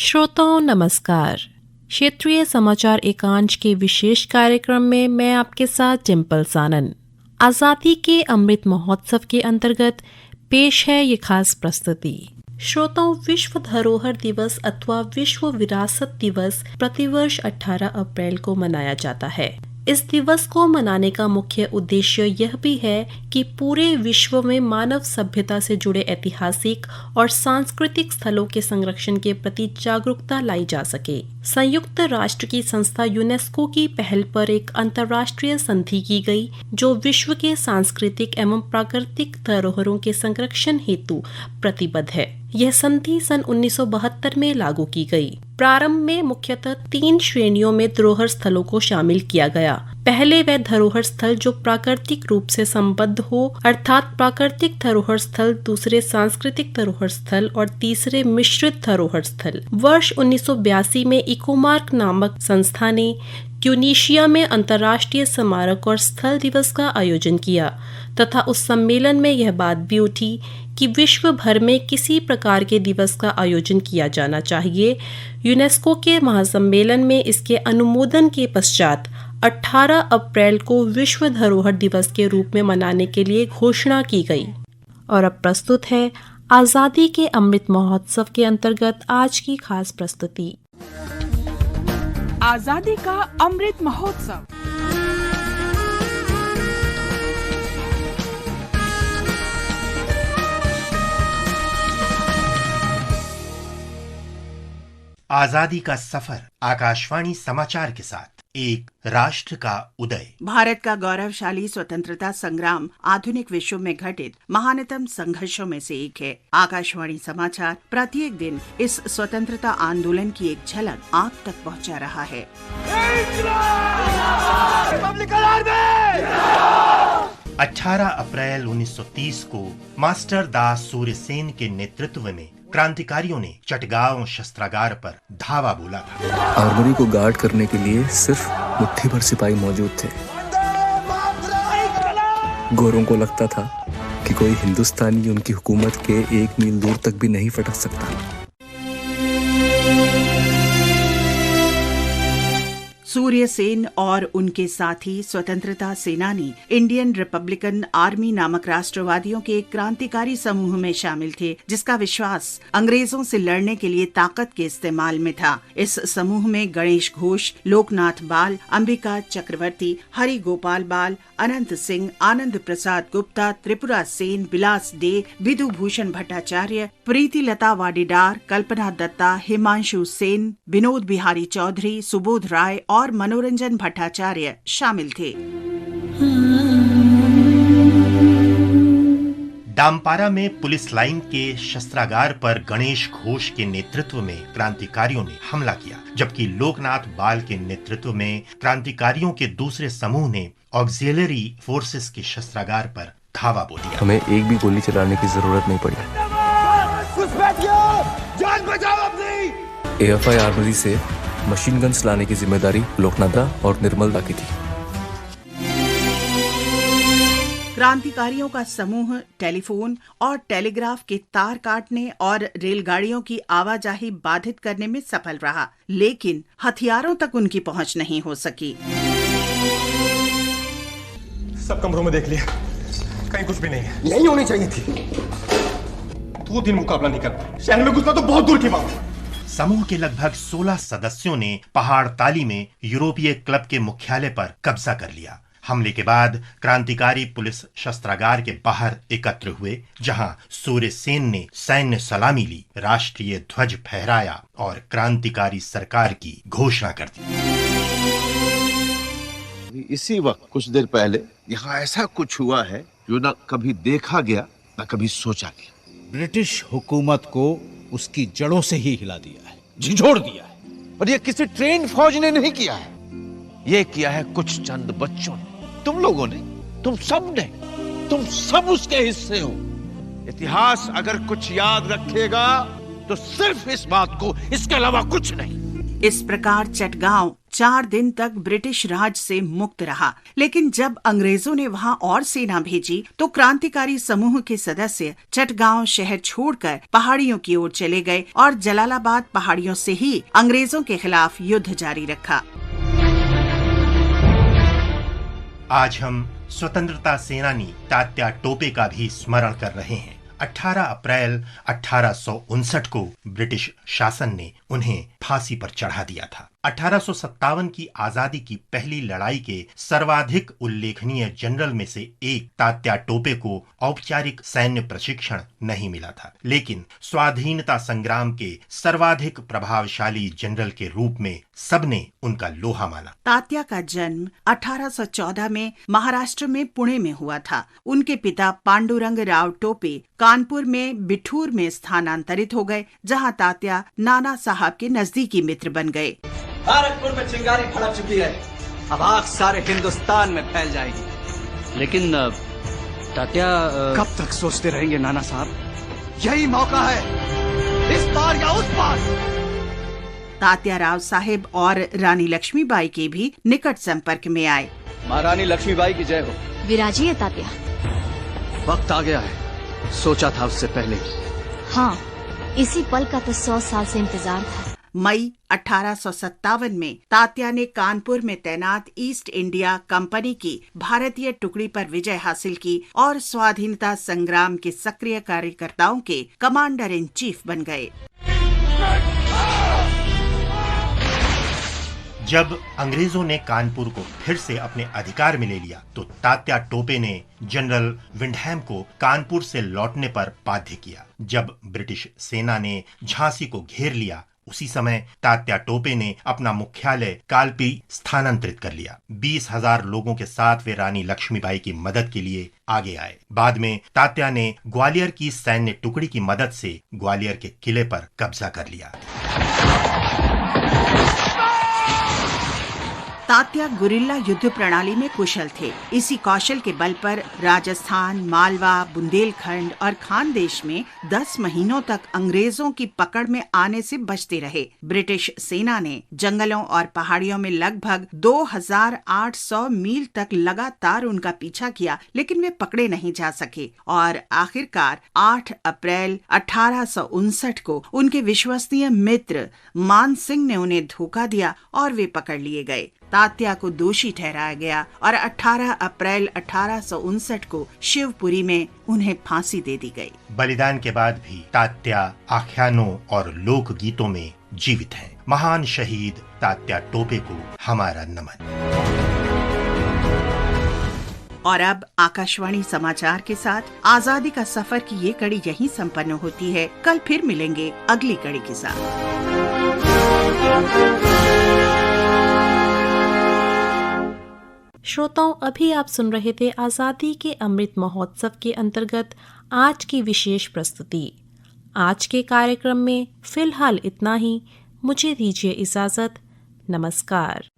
श्रोताओं नमस्कार। क्षेत्रीय समाचार एकांश के विशेष कार्यक्रम में मैं आपके साथ डिम्पल सानन। आज़ादी के अमृत महोत्सव के अंतर्गत पेश है ये खास प्रस्तुति। श्रोताओं, विश्व धरोहर दिवस अथवा विश्व विरासत दिवस प्रतिवर्ष 18 अप्रैल को मनाया जाता है। इस दिवस को मनाने का मुख्य उद्देश्य यह भी है कि पूरे विश्व में मानव सभ्यता से जुड़े ऐतिहासिक और सांस्कृतिक स्थलों के संरक्षण के प्रति जागरूकता लाई जा सके। संयुक्त राष्ट्र की संस्था यूनेस्को की पहल पर एक अंतर्राष्ट्रीय संधि की गई, जो विश्व के सांस्कृतिक एवं प्राकृतिक धरोहरों के संरक्षण हेतु प्रतिबद्ध है। यह संधि सन 1972 में लागू की गई। प्रारंभ में मुख्यतः 3 श्रेणियों में धरोहर स्थलों को शामिल किया गया। पहले वह धरोहर स्थल जो प्राकृतिक रूप से संबद्ध हो, अर्थात प्राकृतिक धरोहर स्थल, दूसरे सांस्कृतिक धरोहर स्थल और तीसरे मिश्रित धरोहर स्थल। वर्ष 1982 में इकोमार्क नामक संस्था ने ट्यूनीशिया में अंतर्राष्ट्रीय स्मारक और स्थल दिवस का आयोजन किया तथा उस सम्मेलन में यह बात भी उठी कि विश्व भर में किसी प्रकार के दिवस का आयोजन किया जाना चाहिए। यूनेस्को के महासम्मेलन में इसके अनुमोदन के पश्चात 18 अप्रैल को विश्व धरोहर दिवस के रूप में मनाने के लिए घोषणा की गई। और अब प्रस्तुत है आज़ादी के अमृत महोत्सव के अंतर्गत आज की खास प्रस्तुति। आजादी का अमृत महोत्सव। आजादी का सफर आकाशवाणी समाचार के साथ एक राष्ट्र का उदय। भारत का गौरवशाली स्वतंत्रता संग्राम आधुनिक विश्व में घटित महानतम संघर्षों में से एक है। आकाशवाणी समाचार प्रत्येक दिन इस स्वतंत्रता आंदोलन की एक झलक आप तक पहुंचा रहा है। 18 अप्रैल 1930 को मास्टर दास सूर्यसेन के नेतृत्व में क्रांतिकारियों ने चटगांव शस्त्रागार पर धावा बोला था। आर्मरी को गार्ड करने के लिए सिर्फ मुट्ठी भर सिपाही मौजूद थे। गोरों को लगता था कि कोई हिंदुस्तानी उनकी हुकूमत के 1 मील दूर तक भी नहीं फटक सकता। सूर्य सेन और उनके साथी स्वतंत्रता सेनानी इंडियन रिपब्लिकन आर्मी नामक राष्ट्रवादियों के एक क्रांतिकारी समूह में शामिल थे, जिसका विश्वास अंग्रेजों से लड़ने के लिए ताकत के इस्तेमाल में था। इस समूह में गणेश घोष, लोकनाथ बाल, अंबिका चक्रवर्ती, हरि गोपाल बाल, अनंत सिंह, आनंद प्रसाद गुप्ता, त्रिपुरा सेन, विलास डे, विधु भूषण भट्टाचार्य, प्रीति लता वाडेदार, कल्पना दत्ता, हिमांशु सेन, विनोद बिहारी चौधरी, सुबोध राय और मनोरंजन भट्टाचार्य शामिल थे। डामपारा में पुलिस लाइन के शस्त्रागार पर गणेश घोष के नेतृत्व में क्रांतिकारियों ने हमला किया, जबकि लोकनाथ बाल के नेतृत्व में क्रांतिकारियों के दूसरे समूह ने ऑक्सिलरी फोर्सेस के शस्त्रागार पर धावा बोल दिया। हमें एक भी गोली चलाने की जरूरत नहीं पड़ी। AFI आर्मरी से मशीन गन्स लाने की जिम्मेदारी लोकनाथा और निर्मल दा की थी। क्रांतिकारियों का समूह टेलीफोन और टेलीग्राफ के तार काटने और रेलगाड़ियों की आवाजाही बाधित करने में सफल रहा, लेकिन हथियारों तक उनकी पहुंच नहीं हो सकी। सब कमरों में देख लिया, कहीं कुछ भी नहीं है। यही होनी चाहिए थी। 2 दिन मुकाबला नहीं कर पाए। शहर में घुसना तो बहुत दूर की बात। समूह के लगभग 16 सदस्यों ने पहाड़ ताली में यूरोपीय क्लब के मुख्यालय पर कब्जा कर लिया। हमले के बाद क्रांतिकारी पुलिस शस्त्रागार के बाहर एकत्र हुए, जहां सूर्य सेन ने सैन्य सलामी ली, राष्ट्रीय ध्वज फहराया और क्रांतिकारी सरकार की घोषणा कर दी। इसी वक्त कुछ देर पहले यहाँ ऐसा कुछ हुआ है जो न कभी देखा गया न कभी सोचा गया। ब्रिटिश हुकूमत को उसकी जड़ों से ही हिला दिया है, झिझोड़ दिया है। और ये किसी ट्रेन फौज ने नहीं किया है, ये किया है कुछ चंद बच्चों ने। तुम लोगों ने, तुम सब ने, तुम सब उसके हिस्से हो। इतिहास अगर कुछ याद रखेगा तो सिर्फ इस बात को, इसके अलावा कुछ नहीं। इस प्रकार चटगांव 4 दिन तक ब्रिटिश राज से मुक्त रहा। लेकिन जब अंग्रेजों ने वहां और सेना भेजी तो क्रांतिकारी समूह के सदस्य चटगांव शहर छोड़कर पहाड़ियों की ओर चले गए और जलालाबाद पहाड़ियों से ही अंग्रेजों के खिलाफ युद्ध जारी रखा। आज हम स्वतंत्रता सेनानी तात्या टोपे का भी स्मरण कर रहे हैं। 18 अप्रैल 1859 को ब्रिटिश शासन ने उन्हें फांसी पर चढ़ा दिया था। 1857 की आजादी की पहली लड़ाई के सर्वाधिक उल्लेखनीय जनरल में से एक तात्या टोपे को औपचारिक सैन्य प्रशिक्षण नहीं मिला था, लेकिन स्वाधीनता संग्राम के सर्वाधिक प्रभावशाली जनरल के रूप में सबने उनका लोहा माना। तात्या का जन्म 1814 में महाराष्ट्र में पुणे में हुआ था। उनके पिता पांडुरंग राव टोपे कानपुर में बिठूर में स्थानांतरित हो गए, जहां तात्या नाना साहब के नजदीकी मित्र बन गए। भारतपुर में चिंगारी भड़क चुकी है, अब आग सारे हिंदुस्तान में फैल जाएगी। लेकिन तात्या कब तक सोचते रहेंगे नाना साहब? यही मौका है, इस पार या उस पार। तात्या राव साहेब और रानी लक्ष्मीबाई के भी निकट संपर्क में आए। महारानी लक्ष्मीबाई की जय हो। विराजिए तात्या। वक्त आ गया है, सोचा था उससे पहले। हाँ, इसी पल का तो 100 साल से इंतजार था। मई 1857 में तात्या ने कानपुर में तैनात ईस्ट इंडिया कंपनी की भारतीय टुकड़ी पर विजय हासिल की और स्वाधीनता संग्राम के सक्रिय कार्यकर्ताओं के कमांडर इन चीफ बन गए। जब अंग्रेजों ने कानपुर को फिर से अपने अधिकार में ले लिया तो तात्या टोपे ने जनरल विंडहैम को कानपुर से लौटने पर बाध्य किया। जब ब्रिटिश सेना ने झांसी को घेर लिया, उसी समय तात्या टोपे ने अपना मुख्यालय कालपी स्थानांतरित कर लिया। 20,000 लोगों के साथ वे रानी लक्ष्मीबाई की मदद के लिए आगे आए। बाद में तात्या ने ग्वालियर की सैन्य टुकड़ी की मदद से ग्वालियर के किले पर कब्जा कर लिया। तात्या गुरिल्ला युद्ध प्रणाली में कुशल थे। इसी कौशल के बल पर राजस्थान, मालवा, बुंदेलखंड और खानदेश में 10 महीनों तक अंग्रेजों की पकड़ में आने से बचते रहे। ब्रिटिश सेना ने जंगलों और पहाड़ियों में लगभग 2800 मील तक लगातार उनका पीछा किया, लेकिन वे पकड़े नहीं जा सके और आखिरकार 8 अप्रैल 1859 को उनके विश्वसनीय मित्र मान सिंह ने उन्हें धोखा दिया और वे पकड़ लिए गए। तात्या को दोषी ठहराया गया और 18 अप्रैल 1859 को शिवपुरी में उन्हें फांसी दे दी गई। बलिदान के बाद भी तात्या आख्यानों और लोक गीतों में जीवित हैं। महान शहीद तात्या टोपे को हमारा नमन। और अब आकाशवाणी समाचार के साथ आजादी का सफर की ये कड़ी यहीं संपन्न होती है। कल फिर मिलेंगे अगली कड़ी के साथ। श्रोताओं, अभी आप सुन रहे थे आजादी के अमृत महोत्सव के अंतर्गत आज की विशेष प्रस्तुति। आज के कार्यक्रम में फिलहाल इतना ही। मुझे दीजिए इजाजत। नमस्कार।